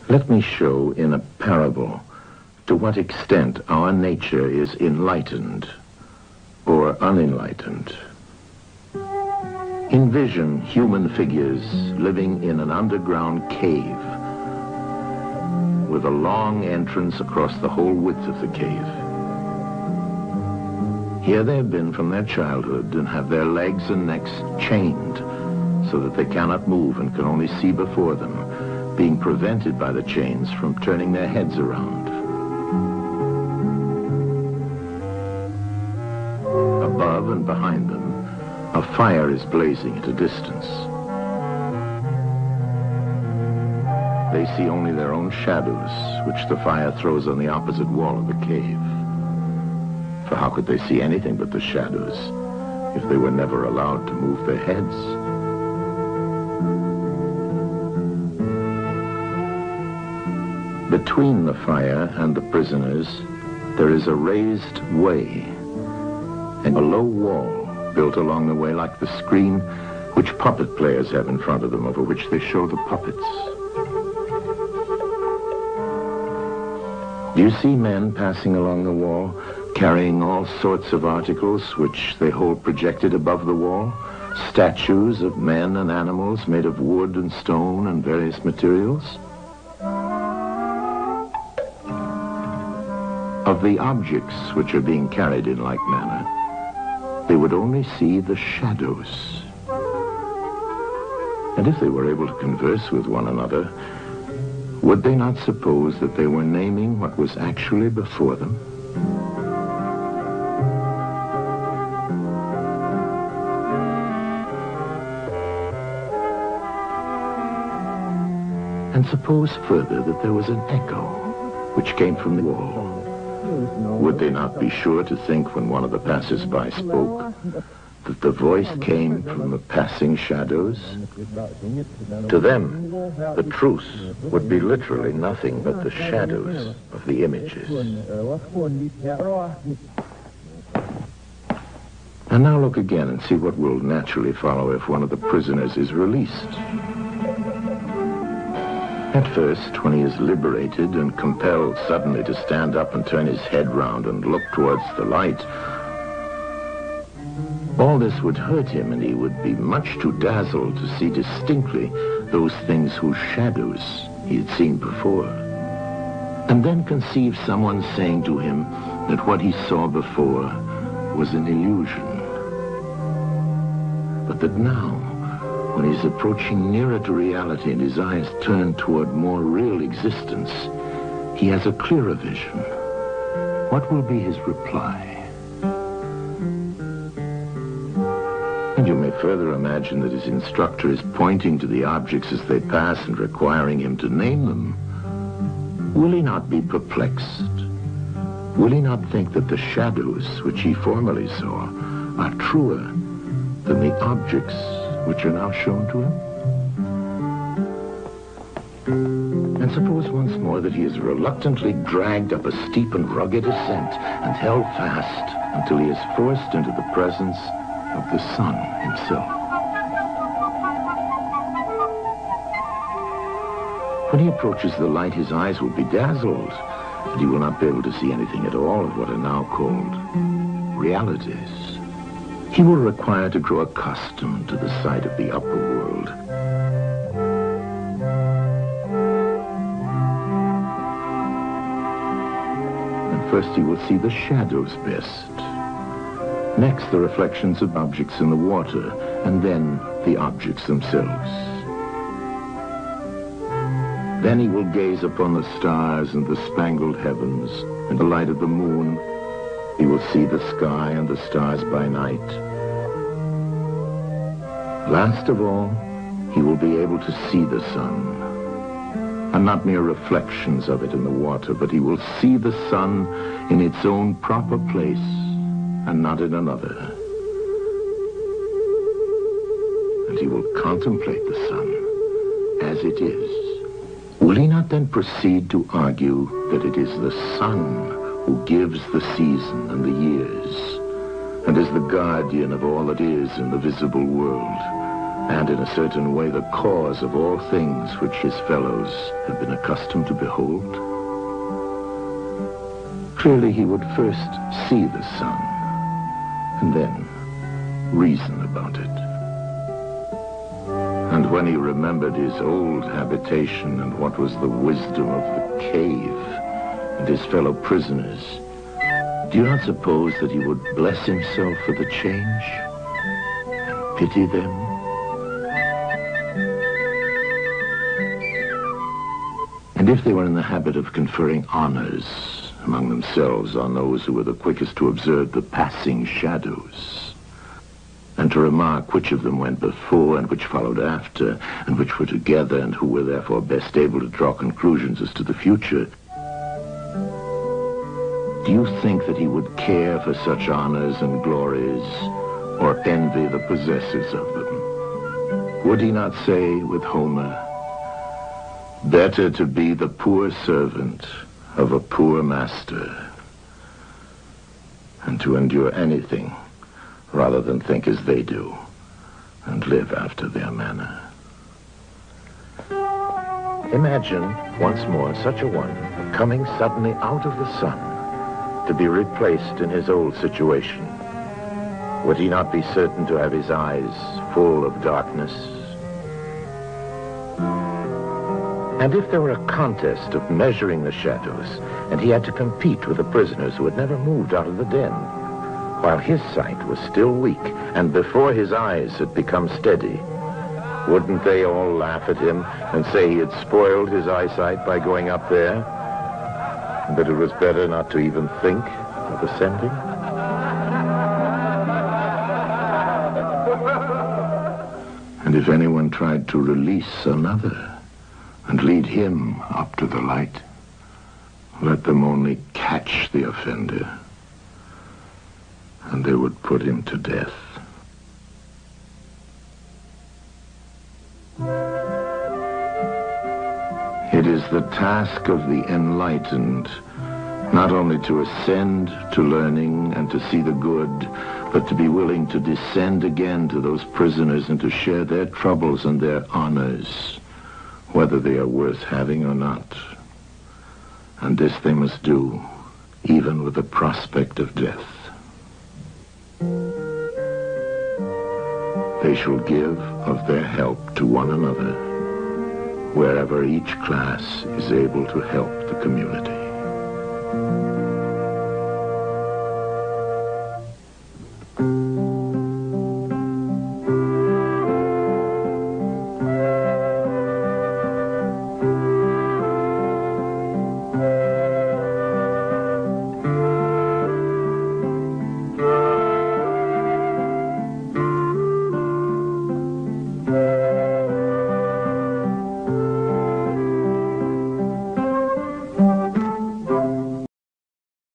Let me show in a parable to what extent our nature is enlightened or unenlightened. Envision human figures living in an underground cave with a long entrance across the whole width of the cave. Here they have been from their childhood and have their legs and necks chained so that they cannot move and can only see before them, being prevented by the chains from turning their heads around. Above and behind them, a fire is blazing at a distance. They see only their own shadows, which the fire throws on the opposite wall of the cave. For how could they see anything but the shadows if they were never allowed to move their heads? Between the fire and the prisoners, there is a raised way and a low wall built along the way like the screen which puppet players have in front of them, over which they show the puppets. Do you see men passing along the wall, carrying all sorts of articles which they hold projected above the wall? Statues of men and animals made of wood and stone and various materials? Of the objects which are being carried in like manner, they would only see the shadows. And if they were able to converse with one another, would they not suppose that they were naming what was actually before them? And suppose further that there was an echo which came from the wall. Would they not be sure to think, when one of the passers-by spoke, that the voice came from the passing shadows? To them, the truth would be literally nothing but the shadows of the images. And now look again and see what will naturally follow if one of the prisoners is released. At first, when he is liberated and compelled suddenly to stand up and turn his head round and look towards the light, all this would hurt him, and he would be much too dazzled to see distinctly those things whose shadows he had seen before. And then conceive someone saying to him that what he saw before was an illusion, but that now, when he's approaching nearer to reality and his eyes turn toward more real existence, he has a clearer vision. What will be his reply? And you may further imagine that his instructor is pointing to the objects as they pass and requiring him to name them. Will he not be perplexed? Will he not think that the shadows which he formerly saw are truer than the objects which are now shown to him? And suppose once more that he is reluctantly dragged up a steep and rugged ascent and held fast until he is forced into the presence of the sun himself. When he approaches the light, his eyes will be dazzled, and he will not be able to see anything at all of what are now called realities. He will require to grow accustomed to the sight of the upper world. And first he will see the shadows best. Next, the reflections of objects in the water, and then the objects themselves. Then he will gaze upon the stars and the spangled heavens and the light of the moon. He will see the sky and the stars by night. Last of all, he will be able to see the sun, and not mere reflections of it in the water, but he will see the sun in its own proper place and not in another. And he will contemplate the sun as it is. Will he not then proceed to argue that it is the sun who gives the season and the years, and is the guardian of all that is in the visible world, and in a certain way the cause of all things which his fellows have been accustomed to behold? Clearly he would first see the sun, and then reason about it. And when he remembered his old habitation and what was the wisdom of the cave and his fellow prisoners, do you not suppose that he would bless himself for the change and pity them? And if they were in the habit of conferring honors among themselves on those who were the quickest to observe the passing shadows, and to remark which of them went before and which followed after, and which were together, and who were therefore best able to draw conclusions as to the future, do you think that he would care for such honors and glories, or envy the possessors of them? Would he not say with Homer, "Better to be the poor servant of a poor master, and to endure anything rather than think as they do and live after their manner"? Imagine once more such a one coming suddenly out of the sun to be replaced in his old situation. Would he not be certain to have his eyes full of darkness? And if there were a contest of measuring the shadows, and he had to compete with the prisoners who had never moved out of the den, while his sight was still weak, and before his eyes had become steady, wouldn't they all laugh at him and say he had spoiled his eyesight by going up there, and that it was better not to even think of ascending? And if anyone tried to release another and lead him up to the light, let them only catch the offender, and they would put him to death. It is the task of the enlightened not only to ascend to learning and to see the good, but to be willing to descend again to those prisoners and to share their troubles and their honors, whether they are worth having or not. And this they must do, even with the prospect of death. They shall give of their help to one another, wherever each class is able to help the community.